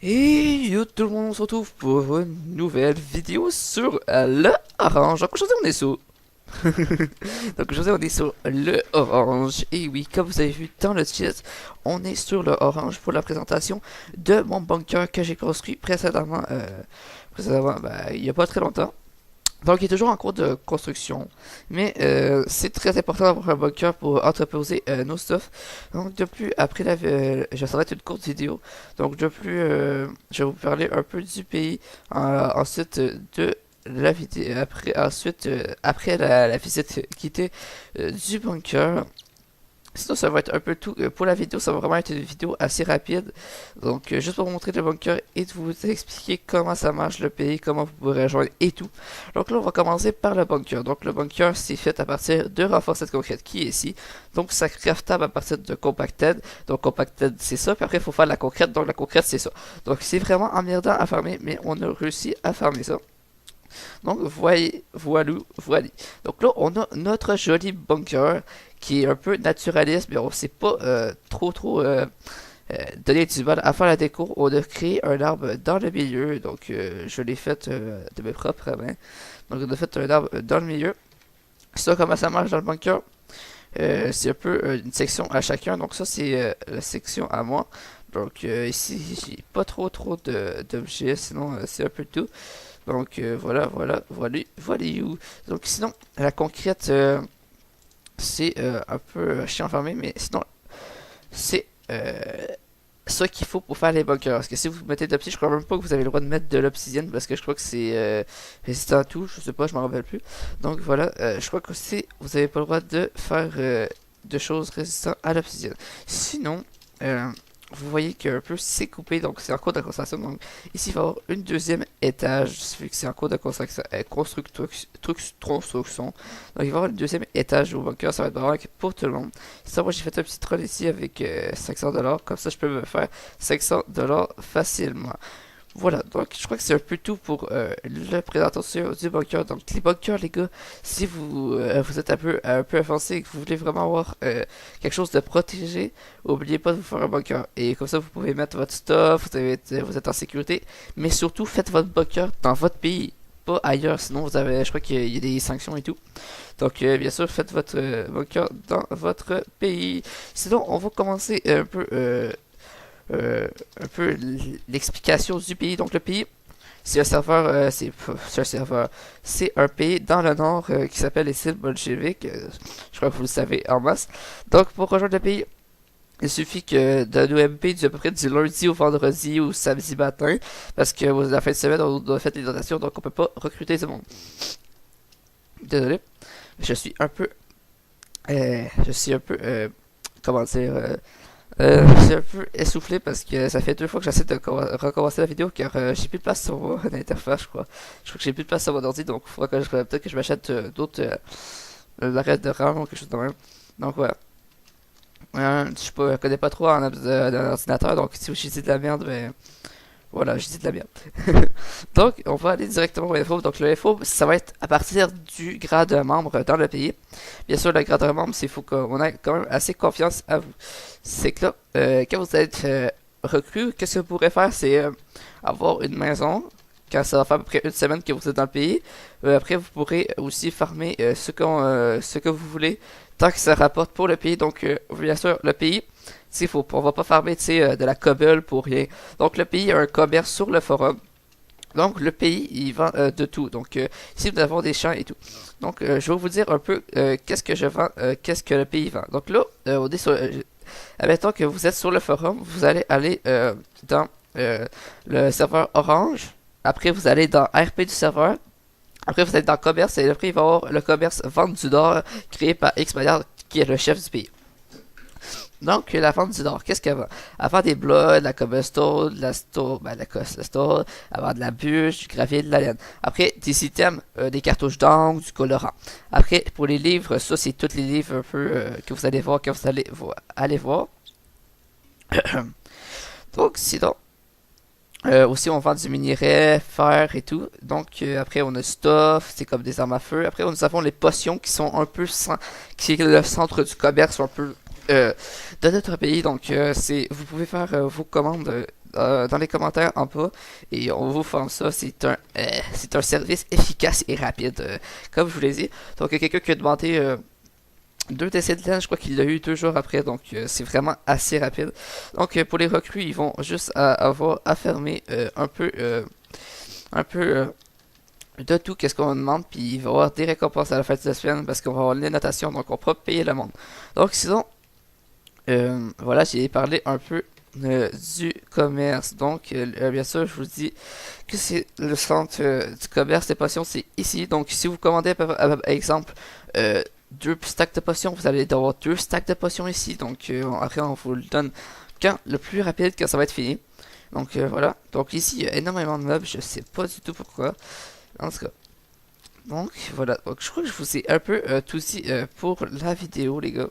Et yo tout le monde, on se retrouve pour une nouvelle vidéo sur le orange. Donc aujourd'hui on est sur... Donc aujourd'hui on est sur le orange. Et oui, comme vous avez vu dans le titre, on est sur le orange pour la présentation de mon bunker que j'ai construit précédemment, il n'y a pas très longtemps. Donc, il est toujours en cours de construction, mais c'est très important d'avoir un bunker pour entreposer nos stuff. Donc, de plus, après ça va être une courte vidéo. Donc, de plus, je vais vous parler un peu du pays. Ensuite, de la vidéo. Après la visite guidée du bunker. Sinon, ça va être un peu tout pour la vidéo. Ça va vraiment être une vidéo assez rapide. Donc, juste pour vous montrer le bunker et de vous expliquer comment ça marche le pays, comment vous pouvez rejoindre et tout. Donc là, on va commencer par le bunker. Donc, le bunker, c'est fait à partir de renforcettes concrètes qui est ici. Donc, ça craftable à partir de compacted. Donc, compacted, c'est ça. Puis après, il faut faire la concrète. Donc, la concrète, c'est ça. Donc, c'est vraiment emmerdant à farmer, mais on a réussi à farmer ça. Donc, voyez, voilà. Donc là, on a notre joli bunker qui est un peu naturaliste, mais on sait pas trop donner du mal à faire la déco. On a créé un arbre dans le milieu, donc je l'ai fait de mes propres mains. Donc on a fait un arbre dans le milieu. Ça, comment ça marche dans le bunker? C'est un peu une section à chacun, donc ça c'est la section à moi. Donc ici, j'ai pas trop d'objets, sinon c'est un peu tout. Donc voilà. Donc sinon, la concrète, c'est un peu chiant à farmer, mais sinon, c'est ça qu'il faut pour faire les bunkers. Parce que si vous mettez de l'obsidienne, je crois même pas que vous avez le droit de mettre de l'obsidienne, parce que je crois que c'est résistant à tout, je sais pas, je m'en rappelle plus. Donc voilà, je crois que aussi, vous avez pas le droit de faire de choses résistantes à l'obsidienne. Sinon, vous voyez qu'un peu c'est coupé, donc c'est en cours de construction. Donc ici, il va y avoir une deuxième étage, vu que c'est en cours de construction. Donc il va y avoir une deuxième étage au bunker, ça va être vraiment pour tout le monde. Ça, moi j'ai fait un petit troll ici avec 500$, comme ça je peux me faire 500$ facilement. Voilà, donc je crois que c'est un peu tout pour la présentation du bunker. Donc les bunkers, les gars, si vous êtes un peu avancé et que vous voulez vraiment avoir quelque chose de protégé, oubliez pas de vous faire un bunker. Et comme ça, vous pouvez mettre votre stuff, vous êtes en sécurité. Mais surtout, faites votre bunker dans votre pays, pas ailleurs. Sinon, je crois qu'il y a des sanctions et tout. Donc, bien sûr, faites votre bunker dans votre pays. Sinon, on va commencer un peu l'explication du pays. Donc le pays, c'est un serveur, c'est un serveur, c'est un pays dans le nord qui s'appelle les îles bolcheviques. Je crois que vous le savez en masse. Donc pour rejoindre le pays, il suffit que d'un OMP à peu près du lundi au vendredi ou samedi matin, parce que la fin de semaine on doit faire les dotations, donc on peut pas recruter du monde. Désolé, je suis un peu, comment dire. Je suis un peu essoufflé parce que ça fait 2 fois que j'essaie de recommencer la vidéo car j'ai plus de place sur mon interface, je crois. Je crois que j'ai plus de place sur mon ordi, donc il faudra que peut-être que je m'achète d'autres arrêts de RAM ou quelque chose de même. Donc voilà. Je connais pas trop un ordinateur, donc si je dis de la merde, ben voilà, je dis de la merde. Donc, on va aller directement au FO. Donc, le FO, ça va être à partir du grade de membre dans le pays. Bien sûr, le grade de membre, c'est faut qu'on ait quand même assez confiance à vous. C'est que là, quand vous êtes recrue, qu'est-ce que vous pourrez faire? C'est avoir une maison. Quand ça va faire à peu près une semaine que vous êtes dans le pays. Après, vous pourrez aussi farmer ce que vous voulez tant que ça rapporte pour le pays. Donc, bien sûr, le pays, on va pas farmer de la cobble pour rien. Donc, le pays a un commerce sur le forum. Donc, le pays, il vend de tout. Donc, ici, nous avons des champs et tout. Donc, je vais vous dire un peu qu'est-ce que je vends, qu'est-ce que le pays vend. Donc là, on est sur, admettons que vous êtes sur le forum, vous allez aller dans le serveur orange. Après, vous allez dans RP du serveur. Après, vous êtes dans commerce. Et après, il va y avoir le commerce vente du Nord créé par X Maillard, qui est le chef du pays. Donc, la vente du Nord, qu'est-ce qu'elle vend? Elle vend des blocs, de la cobblestone, de la stone, ben, de la cobblestone, elle vend de la bûche, du gravier, de la laine. Après, des items, des cartouches d'encre, du colorant. Après, pour les livres, ça, c'est tous les livres un peu que vous allez voir quand vous allez voir. Donc, sinon, aussi, on vend du minerai, fer et tout. Donc, après, on a stuff, c'est comme des armes à feu. Après, nous avons les potions qui sont un peu qui est le centre du commerce, un peu de notre pays. Donc, vous pouvez faire vos commandes dans les commentaires en bas et on vous forme ça. C'est un service efficace et rapide, comme je vous l'ai dit. Donc, il y a quelqu'un qui a demandé 2 décès de laine, je crois qu'il l'a eu 2 jours après, donc c'est vraiment assez rapide. Donc, pour les recrues, ils vont juste avoir à fermer un peu de tout qu'est-ce qu'on demande, puis il va y avoir des récompenses à la fin de la semaine parce qu'on va avoir les notations, donc on pourra payer le monde. Donc, sinon, voilà, j'ai parlé un peu du commerce. Donc, bien sûr, je vous dis que c'est le centre du commerce des potions, c'est ici. Donc, si vous commandez, par exemple, 2 stacks de potions, vous allez avoir 2 stacks de potions ici. Donc, après, on vous le donne quand le plus rapide, quand ça va être fini. Donc, voilà. Donc, ici, il y a énormément de meubles. Je sais pas du tout pourquoi. En tout cas. Donc voilà, donc je crois que je vous ai un peu tout dit pour la vidéo les gars.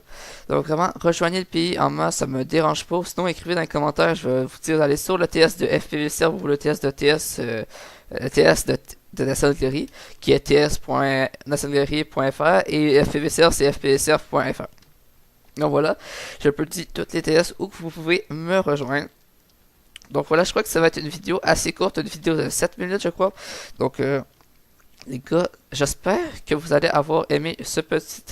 Donc vraiment, rejoignez le pays en masse, ça me dérange pas. Sinon écrivez dans les commentaires, je vais vous dire d'aller sur le TS de FPV Serve ou le TS de TS de Nationalgalerie, qui est ts.nationalgalerie.fr et FPV Serve c'est fpvserve.fr. Donc voilà, je peux dire toutes les TS où vous pouvez me rejoindre. Donc voilà, je crois que ça va être une vidéo assez courte, une vidéo de 7 minutes je crois. Donc les gars, j'espère que vous allez avoir aimé ce petit...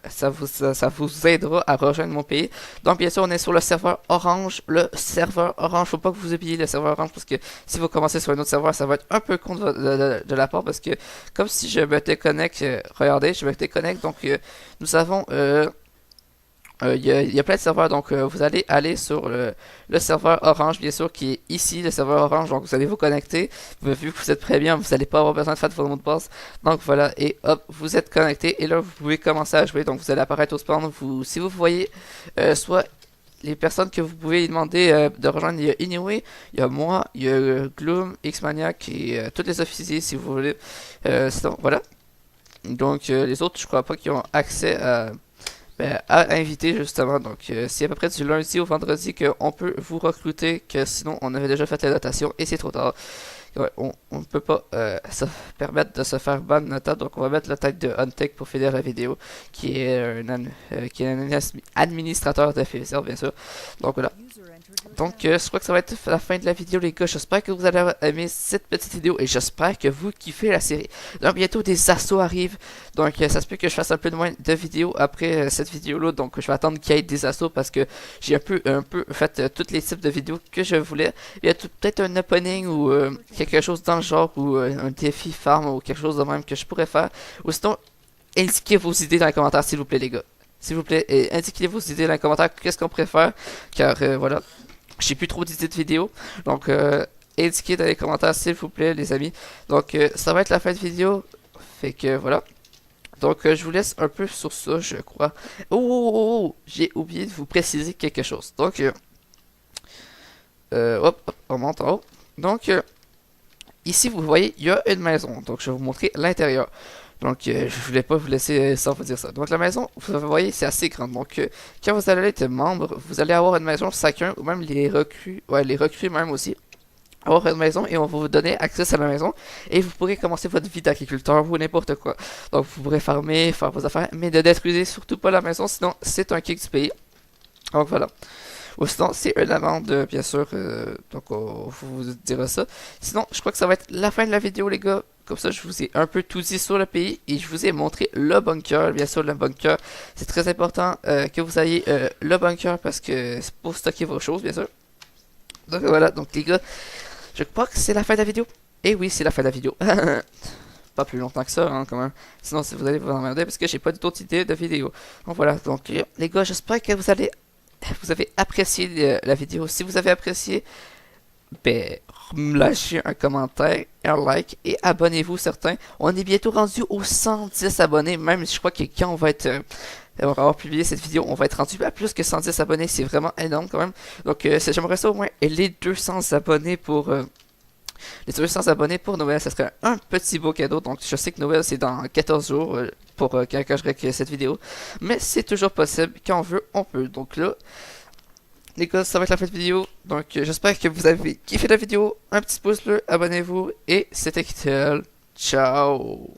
ça vous aidera à rejoindre mon pays. Donc bien sûr, on est sur le serveur orange. Le serveur orange, faut pas que vous oubliez le serveur orange parce que si vous commencez sur un autre serveur, ça va être un peu con de la part parce que comme si je me déconnecte, regardez, je me déconnecte. Donc nous avons... il y a plein de serveurs, donc vous allez aller sur le serveur orange, bien sûr, qui est ici, le serveur orange, donc vous allez vous connecter, vu que vous êtes très bien, vous n'allez pas avoir besoin de faire de votre mot de passe, donc voilà, et hop, vous êtes connecté, et là vous pouvez commencer à jouer, donc vous allez apparaître au spawn, si vous voyez, soit les personnes que vous pouvez demander de rejoindre, il y a Inoue, il y a moi, il y a Gloom, Xmaniac, et tous les officiers, si vous voulez, sinon, voilà, donc les autres, je crois pas qu'ils ont accès à inviter justement. Donc c'est à peu près du lundi au vendredi qu'on peut vous recruter, que sinon on avait déjà fait la notation et c'est trop tard. Ouais, on ne peut pas se permettre de se faire ban nota, donc on va mettre la tête de Untech pour finir la vidéo, qui est un administrateur de FSR bien sûr. Donc voilà. Donc je crois que ça va être la fin de la vidéo les gars, j'espère que vous allez aimer cette petite vidéo et j'espère que vous kiffez la série. Donc bientôt des assauts arrivent, donc ça se peut que je fasse un peu moins de vidéos après cette vidéo là, donc je vais attendre qu'il y ait des assauts parce que j'ai un peu fait tous les types de vidéos que je voulais. Il y a peut-être un opening ou quelque chose dans le genre ou un défi farm ou quelque chose de même que je pourrais faire, ou sinon indiquez vos idées dans les commentaires s'il vous plaît les gars. S'il vous plaît, indiquez vos idées dans les commentaires, qu'est-ce qu'on préfère, car voilà, j'ai plus trop d'idées de vidéos, donc indiquez dans les commentaires s'il vous plaît les amis. Donc ça va être la fin de vidéo, fait que voilà. Donc je vous laisse un peu sur ça je crois. Oh, j'ai oublié de vous préciser quelque chose. Donc hop, on monte en haut. Donc ici vous voyez, il y a une maison, donc je vais vous montrer l'intérieur. Donc je voulais pas vous laisser sans vous dire ça. Donc la maison, vous voyez, c'est assez grande. Donc quand vous allez être membre, vous allez avoir une maison chacun, ou même les recrues, ouais les recrues même aussi, avoir une maison et on va vous donner accès à la maison et vous pourrez commencer votre vie d'agriculteur ou n'importe quoi. Donc vous pourrez farmer, faire vos affaires, mais ne détruisez surtout pas la maison, sinon c'est un kick du pays. Donc voilà. Ou sinon, c'est une amende, bien sûr. Donc, on vous dira ça. Sinon, je crois que ça va être la fin de la vidéo, les gars. Comme ça, je vous ai un peu tout dit sur le pays. Et je vous ai montré le bunker. Bien sûr, le bunker. C'est très important que vous ayez le bunker parce que c'est pour stocker vos choses, bien sûr. Donc, voilà. Donc, les gars, je crois que c'est la fin de la vidéo. Et oui, c'est la fin de la vidéo. Pas plus longtemps que ça, hein, quand même. Sinon, vous allez vous emmerder parce que j'ai pas d'autres idées de vidéo. Donc, voilà. Donc, les gars, j'espère que vous avez apprécié la vidéo. Si vous avez apprécié, ben, lâchez un commentaire, un like et abonnez-vous certains. On est bientôt rendu aux 110 abonnés, même je crois que quand on va avoir publié cette vidéo, on va être rendu à plus que 110 abonnés, c'est vraiment énorme quand même. Donc j'aimerais ça au moins les 200 abonnés pour Noël, ça serait un petit beau cadeau. Donc je sais que Noël c'est dans 14 jours pour quand je règle cette vidéo. Mais c'est toujours possible, quand on veut, on peut. Donc là, les gars, ça va être la fin de vidéo. Donc j'espère que vous avez kiffé la vidéo. Un petit pouce bleu, abonnez-vous. Et c'était Kitel. Ciao.